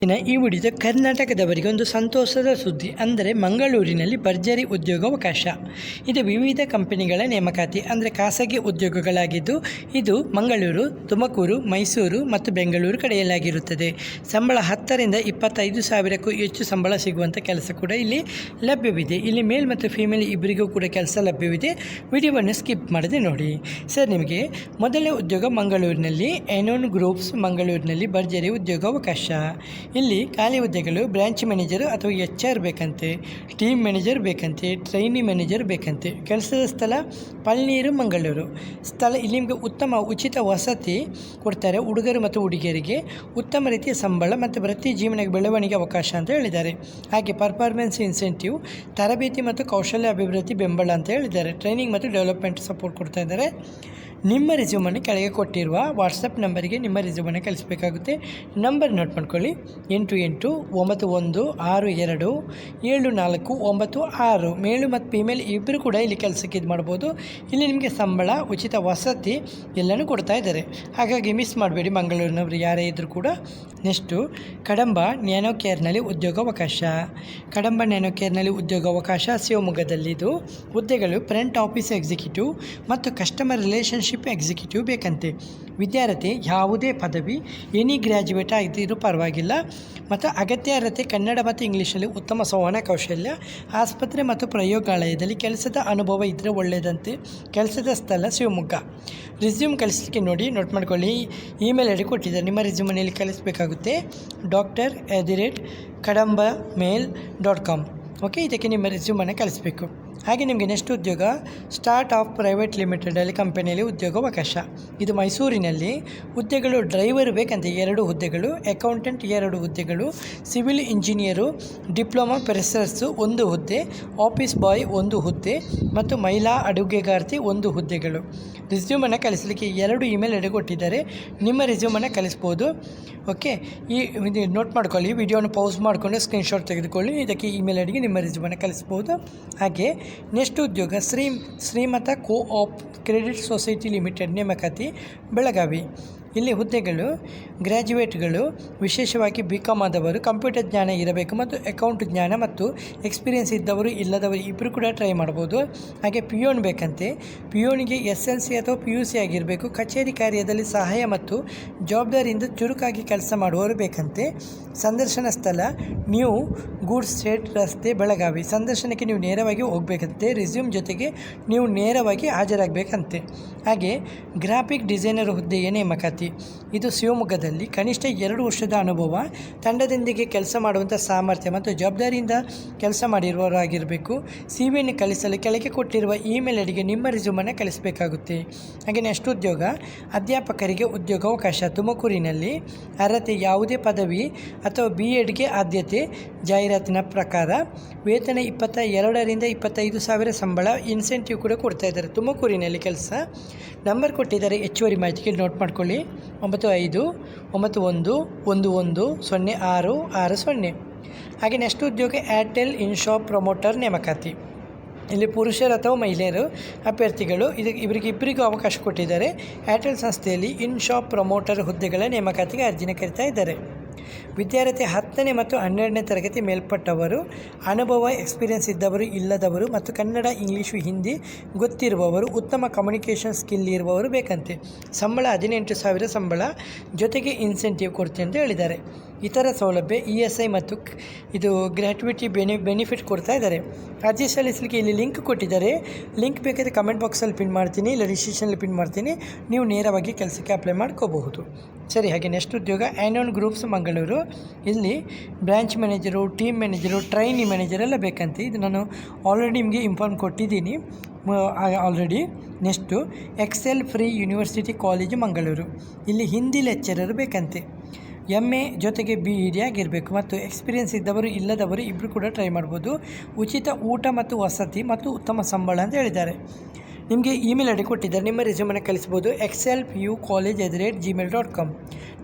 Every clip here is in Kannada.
ಈ ವಿಡಿಯೋದ ಕರ್ನಾಟಕದವರಿಗೆ ಒಂದು ಸಂತೋಷದ ಸುದ್ದಿ. ಅಂದರೆ ಮಂಗಳೂರಿನಲ್ಲಿ ಭರ್ಜರಿ ಉದ್ಯೋಗಾವಕಾಶ. ಇದು ವಿವಿಧ ಕಂಪನಿಗಳ ನೇಮಕಾತಿ, ಅಂದರೆ ಖಾಸಗಿ ಉದ್ಯೋಗಗಳಾಗಿದ್ದು ಇದು ಮಂಗಳೂರು, ತುಮಕೂರು, ಮೈಸೂರು ಮತ್ತು ಬೆಂಗಳೂರು ಕಡೆಯಲ್ಲಾಗಿರುತ್ತದೆ. ಸಂಬಳ 10ರಿಂದ 25 ಸಾವಿರಕ್ಕೂ ಹೆಚ್ಚು ಸಂಬಳ ಸಿಗುವಂಥ ಕೆಲಸ ಕೂಡ ಇಲ್ಲಿ ಲಭ್ಯವಿದೆ. ಇಲ್ಲಿ ಮೇಲ್ ಮತ್ತು ಫೀಮೇಲ್ ಇಬ್ಬರಿಗೂ ಕೂಡ ಕೆಲಸ ಲಭ್ಯವಿದೆ. ವಿಡಿಯೋವನ್ನು ಸ್ಕಿಪ್ ಮಾಡದೆ ನೋಡಿ. ಸರ್, ನಿಮಗೆ ಮೊದಲನೇ ಉದ್ಯೋಗ ಮಂಗಳೂರಿನಲ್ಲಿ ಎನೋನ್ ಗ್ರೂಪ್ಸ್ ಮಂಗಳೂರಿನಲ್ಲಿ ಭರ್ಜರಿ ಉದ್ಯೋಗಾವಕಾಶ. ಇಲ್ಲಿ ಖಾಲಿ ಹುದ್ದೆಗಳು ಬ್ರಾಂಚ್ ಮ್ಯಾನೇಜರು ಅಥವಾ HR ಬೇಕಂತೆ, ಟೀಮ್ ಮ್ಯಾನೇಜರ್ ಬೇಕಂತೆ, ಟ್ರೈನಿ ಮ್ಯಾನೇಜರ್ ಬೇಕಂತೆ. ಕೆಲಸದ ಸ್ಥಳ ಪಳ್ನೀರು, ಮಂಗಳೂರು. ಸ್ಥಳ ಇಲ್ಲಿ ನಿಮಗೆ ಉತ್ತಮ ಉಚಿತ ವಸತಿ ಕೊಡ್ತಾರೆ. ಹುಡುಗರು ಮತ್ತು ಹುಡುಗಿಯರಿಗೆ ಉತ್ತಮ ರೀತಿಯ ಸಂಬಳ ಮತ್ತು ವೃತ್ತಿ ಜೀವನ ಬೆಳವಣಿಗೆ ಅವಕಾಶ ಅಂತ ಹೇಳಿದ್ದಾರೆ. ಹಾಗೆ ಪರ್ಫಾರ್ಮೆನ್ಸ್ ಇನ್ಸೆಂಟಿವ್, ತರಬೇತಿ ಮತ್ತು ಕೌಶಲ್ಯ ಅಭಿವೃದ್ಧಿ ಬೆಂಬಲ ಅಂತ ಹೇಳಿದ್ದಾರೆ. ಟ್ರೈನಿಂಗ್ ಮತ್ತು ಡೆವಲಪ್ಮೆಂಟ್ ಸಪೋರ್ಟ್ ಕೊಡ್ತಾ ಇದ್ದಾರೆ. ನಿಮ್ಮ ರಿಸ್ಯೂಮನ್ನು ಕೆಳಗೆ ಕೊಟ್ಟಿರುವ ವಾಟ್ಸಪ್ ನಂಬರಿಗೆ ನಿಮ್ಮ ರಿಸ್ಯೂಮನ್ನು ಕಳಿಸಬೇಕಾಗುತ್ತೆ. ನಂಬರ್ ನೋಟ್ ಮಾಡ್ಕೊಳ್ಳಿ: 8891627496. ಮೇಲು ಮತ್ತು ಫೀಮೇಲ್ ಇಬ್ಬರು ಕೂಡ ಇಲ್ಲಿ ಕೆಲಸಕ್ಕೆ ಇದು ಮಾಡ್ಬೋದು. ಇಲ್ಲಿ ನಿಮಗೆ ಸಂಬಳ, ಉಚಿತ ವಸತಿ ಎಲ್ಲನೂ ಕೊಡ್ತಾ ಇದ್ದಾರೆ. ಹಾಗಾಗಿ ಮಿಸ್ ಮಾಡಬೇಡಿ ಮಂಗಳೂರಿನವರು ಯಾರೇ ಇದ್ದರೂ ಕೂಡ. ನೆಕ್ಸ್ಟು ಕಡಂಬ ನ್ಯಾನೋ ಕೇರ್ನಲ್ಲಿ ಉದ್ಯೋಗಾವಕಾಶ. ಕಡಂಬ ನ್ಯಾನೋ ಕೇರ್ನಲ್ಲಿ ಉದ್ಯೋಗಾವಕಾಶ ಶಿವಮೊಗ್ಗದಲ್ಲಿದ್ದು ಹುದ್ದೆಗಳು ಫ್ರಂಟ್ ಆಫೀಸ್ ಎಕ್ಸಿಕ್ಯೂಟಿವ್ ಮತ್ತು ಕಸ್ಟಮರ್ ರಿಲೇಷನ್ಶಿಪ್ ಎಕ್ಸಿಕ್ಯೂಟಿವ್ ಬೇಕಂತೆ. ವಿದ್ಯಾರ್ಥಿ ಯಾವುದೇ ಪದವಿ, ಎನಿ ಗ್ರ್ಯಾಜುಯೇಟ್ ಆಗಿದ್ದರೂ ಪರವಾಗಿಲ್ಲ. ಮತ್ತು ಅಗತ್ಯ ಅರ್ಹತೆ ಕನ್ನಡ ಮತ್ತು ಇಂಗ್ಲೀಷಲ್ಲಿ ಉತ್ತಮ ಸಂವಹನ ಕೌಶಲ್ಯ, ಆಸ್ಪತ್ರೆ ಮತ್ತು ಪ್ರಯೋಗಾಲಯದಲ್ಲಿ ಕೆಲಸದ ಅನುಭವ ಇದ್ದರೆ ಒಳ್ಳೆಯದಂತೆ. ಕೆಲಸದ ಸ್ಥಳ ಶಿವಮೊಗ್ಗ. ರಿಸ್ಯೂಮ್ ಕಳಿಸಲಿಕ್ಕೆ ನೋಟ್ ಮಾಡ್ಕೊಳ್ಳಿ. ಇಮೇಲ್ ಐಡಿ ಕೊಟ್ಟಿದ್ದಾರೆ. ನಿಮ್ಮ ರಿಸ್ಯೂಮಲ್ಲಿ ಕಳಿಸಬೇಕಾಗುತ್ತೆ doctor@kadambamail.com. ಓಕೆ, ಇದಕ್ಕೆ ನಿಮ್ಮ ರಿಸ್ಯೂಮನ್ನು ಕಳಿಸಬೇಕು. ಹಾಗೆ ನಿಮಗೆ ನೆಕ್ಸ್ಟ್ ಉದ್ಯೋಗ ಸ್ಟಾರ್ಟ್ ಆಫ್ ಪ್ರೈವೇಟ್ ಲಿಮಿಟೆಡಲ್ಲಿ ಕಂಪನಿಯಲ್ಲಿ ಉದ್ಯೋಗಾವಕಾಶ. ಇದು ಮೈಸೂರಿನಲ್ಲಿ. ಹುದ್ದೆಗಳು ಡ್ರೈವರ್ ಬೇಕಂತೆ 2 ಹುದ್ದೆಗಳು, ಅಕೌಂಟೆಂಟ್ 2 ಹುದ್ದೆಗಳು, ಸಿವಿಲ್ ಇಂಜಿನಿಯರು ಡಿಪ್ಲೊಮಾ ಫ್ರೆಷರ್ಸು 1 ಹುದ್ದೆ, ಆಫೀಸ್ ಬಾಯ್ 1 ಹುದ್ದೆ ಮತ್ತು ಮಹಿಳಾ ಅಡುಗೆಗಾರ್ತಿ 1 ಹುದ್ದೆಗಳು. ರಿಸ್ಯೂಮನ್ನು ಕಳಿಸಲಿಕ್ಕೆ 2 ಇಮೇಲ್ ಐಡಿ ಕೊಟ್ಟಿದ್ದಾರೆ. ನಿಮ್ಮ ರಿಸ್ಯೂಮನ್ನು ಕಳಿಸ್ಬೋದು. ಓಕೆ, ಇದು ನೋಟ್ ಮಾಡ್ಕೊಳ್ಳಿ. ವಿಡಿಯೋನ ಪೌಸ್ ಮಾಡಿಕೊಂಡು ಸ್ಕ್ರೀನ್ಶಾಟ್ ತೆಗೆದುಕೊಳ್ಳಿ. ಇದಕ್ಕೆ ಇಮೇಲ್ ಐಡಿಗೆ ನಿಮ್ಮ ರಿಸ್ಯೂಮನ್ನು ಕಳಿಸ್ಬೋದು. ಹಾಗೆ ನೆಕ್ಸ್ಟ್ ಉದ್ಯೋಗ ಶ್ರೀಮತ ಕೋ-ಆಪ್ ಕ್ರೆಡಿಟ್ ಸೊಸೈಟಿ ಲಿಮಿಟೆಡ್ ನೇಮಕಾತಿ, ಬೆಳಗಾವಿ. ಇಲ್ಲಿ ಹುದ್ದೆಗಳು ಗ್ರ್ಯಾಜುಯೇಟ್ಗಳು, ವಿಶೇಷವಾಗಿ BCom ಆದವರು, ಕಂಪ್ಯೂಟರ್ ಜ್ಞಾನ ಇರಬೇಕು ಮತ್ತು ಅಕೌಂಟ್ ಜ್ಞಾನ ಮತ್ತು ಎಕ್ಸ್ಪೀರಿಯೆನ್ಸ್ ಇದ್ದವರು ಇಲ್ಲದವರು ಇಬ್ಬರು ಕೂಡ ಟ್ರೈ ಮಾಡ್ಬೋದು. ಹಾಗೆ ಪಿಯೋನ್ ಬೇಕಂತೆ. ಪಿಯೋನಿಗೆ SLC ಅಥವಾ PUC ಆಗಿರಬೇಕು. ಕಚೇರಿ ಕಾರ್ಯದಲ್ಲಿ ಸಹಾಯ ಮತ್ತು ಜವಾಬ್ದಾರಿಯಿಂದ ಚುರುಕಾಗಿ ಕೆಲಸ ಮಾಡುವವರು ಬೇಕಂತೆ. ಸಂದರ್ಶನ ಸ್ಥಳ ನ್ಯೂ ಗೂಡ್ಸ್ ಸ್ಟ್ರೀಟ್ ರಸ್ತೆ, ಬೆಳಗಾವಿ. ಸಂದರ್ಶನಕ್ಕೆ ನೀವು ನೇರವಾಗಿ ಹೋಗಬೇಕಂತೆ. ರಿಸ್ಯೂಮ್ ಜೊತೆಗೆ ನೀವು ನೇರವಾಗಿ ಹಾಜರಾಗಬೇಕಂತೆ. ಹಾಗೆ ಗ್ರಾಫಿಕ್ ಡಿಸೈನರ್ ಹುದ್ದೆಯ ನೇಮಕಾತಿ. ಇದು ಶಿವಮೊಗ್ಗದಲ್ಲಿ. ಕನಿಷ್ಠ 2 ವರ್ಷದ ಅನುಭವ, ತಂಡದೊಂದಿಗೆ ಕೆಲಸ ಮಾಡುವಂಥ ಸಾಮರ್ಥ್ಯ ಮತ್ತು ಜವಾಬ್ದಾರಿಯಿಂದ ಕೆಲಸ ಮಾಡಿರುವವರಾಗಿರಬೇಕು. CVಯನ್ನು ಕಳಿಸಲು ಕೆಳಗೆ ಕೊಟ್ಟಿರುವ ಇಮೇಲ್ ಐಡಿಗೆ ನಿಮ್ಮ ರಿಸ್ಯೂಮನ್ನು ಕಳಿಸಬೇಕಾಗುತ್ತೆ. ಹಾಗೆ ನೆಕ್ಸ್ಟ್ ಉದ್ಯೋಗ ಅಧ್ಯಾಪಕರಿಗೆ ಉದ್ಯೋಗಾವಕಾಶ. ತುಮಕೂರಿನಲ್ಲಿ. ಅರ್ಹತೆ ಯಾವುದೇ ಪದವಿ ಅಥವಾ B.Edಗೆ ಆದ್ಯತೆ. ಜಾಹೀರಾತಿನ ಪ್ರಕಾರ ವೇತನ 22ರಿಂದ 25 ಸಾವಿರ ಸಂಬಳ, ಇನ್ಸೆಂಟಿವ್ ಕೂಡ ಕೊಡ್ತಾ ಇದ್ದಾರೆ. ತುಮಕೂರಿನಲ್ಲಿ ಕೆಲಸ. ನಂಬರ್ ಕೊಟ್ಟಿದ್ದಾರೆ. ಹೆಚ್ಚುವರಿ ಮಾಹಿತಿಗೆ ನೋಟ್ ಮಾಡ್ಕೊಳ್ಳಿ: 9591110660. ಹಾಗೆ ನೆಕ್ಸ್ಟ್ ಉದ್ಯೋಗ ಏರ್ಟೆಲ್ ಇನ್ಶಾಪ್ ಪ್ರಮೋಟರ್ ನೇಮಕಾತಿ. ಇಲ್ಲಿ ಪುರುಷರು ಅಥವಾ ಮಹಿಳೆಯರು ಅಭ್ಯರ್ಥಿಗಳು ಇಬ್ಬರಿಗೂ ಅವಕಾಶ ಕೊಟ್ಟಿದ್ದಾರೆ. ಏರ್ಟೆಲ್ ಸಂಸ್ಥೆಯಲ್ಲಿ ಇನ್ಶಾಪ್ ಪ್ರಮೋಟರ್ ಹುದ್ದೆಗಳ ನೇಮಕಾತಿಗೆ ಅರ್ಜಿನ ಕರೀತಾ ಇದ್ದಾರೆ. ವಿದ್ಯಾರ್ಥಿ 10ನೇ ಮತ್ತು 12ನೇ ತರಗತಿ ಮೇಲ್ಪಟ್ಟವರು, ಅನುಭವ ಎಕ್ಸ್ಪೀರಿಯೆನ್ಸ್ ಇದ್ದವರು ಇಲ್ಲದವರು ಮತ್ತು ಕನ್ನಡ, ಇಂಗ್ಲೀಷು, ಹಿಂದಿ ಗೊತ್ತಿರುವವರು, ಉತ್ತಮ ಕಮ್ಯುನಿಕೇಷನ್ ಸ್ಕಿಲ್ ಇರುವವರು ಬೇಕಂತೆ. ಸಂಬಳ 18,000 ಸಂಬಳ, ಜೊತೆಗೆ ಇನ್ಸೆಂಟಿವ್ ಕೊಡ್ತೀನಿ ಅಂತ ಹೇಳಿದ್ದಾರೆ. ಇತರ ಸೌಲಭ್ಯ ESI ಮತ್ತು ಇದು ಗ್ರ್ಯಾಟ್ಯುಟಿ ಬೆನಿಫಿಟ್ ಕೊಡ್ತಾ ಇದ್ದಾರೆ. ಅರ್ಜಿ ಸಲ್ಲಿಸಲಿಕ್ಕೆ ಇಲ್ಲಿ ಲಿಂಕ್ ಕೊಟ್ಟಿದ್ದಾರೆ. ಲಿಂಕ್ ಬೇಕಾದರೆ ಕಮೆಂಟ್ ಬಾಕ್ಸಲ್ಲಿ ಪಿನ್ ಮಾಡ್ತೀನಿ, ಇಲ್ಲ ರಿಜಿಸ್ಟ್ರೇಷನಲ್ಲಿ ಪಿನ್ ಮಾಡ್ತೀನಿ. ನೀವು ನೇರವಾಗಿ ಕೆಲಸಕ್ಕೆ ಅಪ್ಲೈ ಮಾಡ್ಕೋಬಹುದು. ಸರಿ, ಹಾಗೆ ನೆಕ್ಸ್ಟ್ ಉದ್ಯೋಗ ಎನೋನ್ ಗ್ರೂಪ್ಸ್ ಮಂಗಳೂರು. ಇಲ್ಲಿ branch manager, team manager, trainee manager ಎಲ್ಲ ಬೇಕಂತೆ. ಇದು ನಾನು ಆಲ್ರೆಡಿ ನಿಮಗೆ ಇನ್ಫಾರ್ಮ್ ಕೊಟ್ಟಿದ್ದೀನಿ already. Next Excel free university college Mangaluru. ಇಲ್ಲಿ ಹಿಂದಿ ಲೆಕ್ಚರರು ಬೇಕಂತೆ. MA ಜೊತೆಗೆ BEd ಆಗಿರಬೇಕು ಮತ್ತು ಎಕ್ಸ್ಪೀರಿಯೆನ್ಸ್ ಇದ್ದವರು ಇಲ್ಲದವರು ಇಬ್ಬರು ಕೂಡ ಟ್ರೈ ಮಾಡ್ಬೋದು. ಉಚಿತ ಊಟ ಮತ್ತು ವಸತಿ ಮತ್ತು ಉತ್ತಮ ಸಂಬಳ ಅಂತ ಹೇಳಿದ್ದಾರೆ. ನಿಮಗೆ ಇಮೇಲ್ ಐಡಿ ಕೊಟ್ಟಿದ್ದಾರೆ. ನಿಮ್ಮ ರಿಸ್ಯೂಮನ್ನು ಕಳಿಸ್ಬೋದು excelpucollege@gmail.com.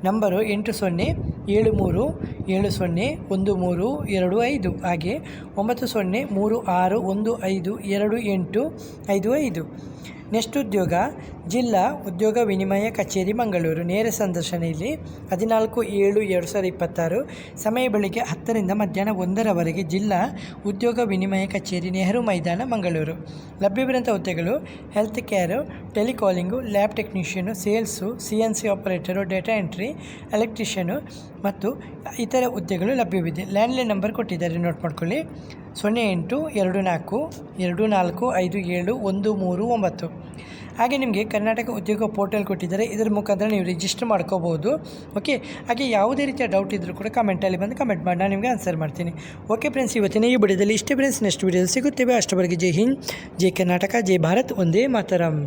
ನಂಬರು 8073701325 ಹಾಗೆ 9036152855. ನೆಕ್ಸ್ಟ್ ಉದ್ಯೋಗ ಜಿಲ್ಲಾ ಉದ್ಯೋಗ ವಿನಿಮಯ ಕಚೇರಿ ಮಂಗಳೂರು. ನೇರ ಸಂದರ್ಶನ ಇಲ್ಲಿ 14/7/2026. ಸಮಯ ಬೆಳಿಗ್ಗೆ 10ರಿಂದ ಮಧ್ಯಾಹ್ನ 1ರವರೆಗೆ. ಜಿಲ್ಲಾ ಉದ್ಯೋಗ ವಿನಿಮಯ ಕಚೇರಿ, ನೆಹರು ಮೈದಾನ, ಮಂಗಳೂರು. ಲಭ್ಯವಿರುವಂಥ ಹುದ್ದೆಗಳು health care, telecalling, lab technician, sales, CNC operator, data entry, electrician ಮತ್ತು ಇತರ ಹುದ್ದೆಗಳು ಲಭ್ಯವಿದೆ. ಲ್ಯಾಂಡ್ಲೈನ್ ನಂಬರ್ ಕೊಟ್ಟಿದ್ದಾರೆ, ನೋಟ್ ಮಾಡ್ಕೊಳ್ಳಿ. 0824457139. ಹಾಗೆ ನಿಮಗೆ ಕರ್ನಾಟಕ ಉದ್ಯೋಗ ಪೋರ್ಟಲ್ ಕೊಟ್ಟಿದ್ದಾರೆ, ಇದರ ಮುಖಾಂತರ ನೀವು ರಿಜಿಸ್ಟರ್ ಮಾಡ್ಕೋಬೋದು. ಓಕೆ, ಹಾಗೆ ಯಾವುದೇ ರೀತಿಯ ಡೌಟ್ ಇದ್ದರೂ ಕೂಡ ಕಮೆಂಟಲ್ಲಿ ಬಂದು ಕಮೆಂಟ್ ಮಾಡಿ, ನಾನು ನಿಮಗೆ ಆನ್ಸರ್ ಮಾಡ್ತೀನಿ. ಓಕೆ ಫ್ರೆಂಡ್ಸ್, ಇವತ್ತಿನ ಈ ವಿಡಿಯೋದಲ್ಲಿ ಇಷ್ಟೇ ಫ್ರೆಂಡ್ಸ್. ನೆಕ್ಸ್ಟ್ ವಿಡಿಯೋದಲ್ಲಿ ಸಿಗುತ್ತೇವೆ. ಅಷ್ಟವರೆಗೆ ಜೈ ಹಿಂದ್, ಜೈ ಕರ್ನಾಟಕ, ಜೈ ಭಾರತ್, ಒಂದೇ ಮಾತರಂ.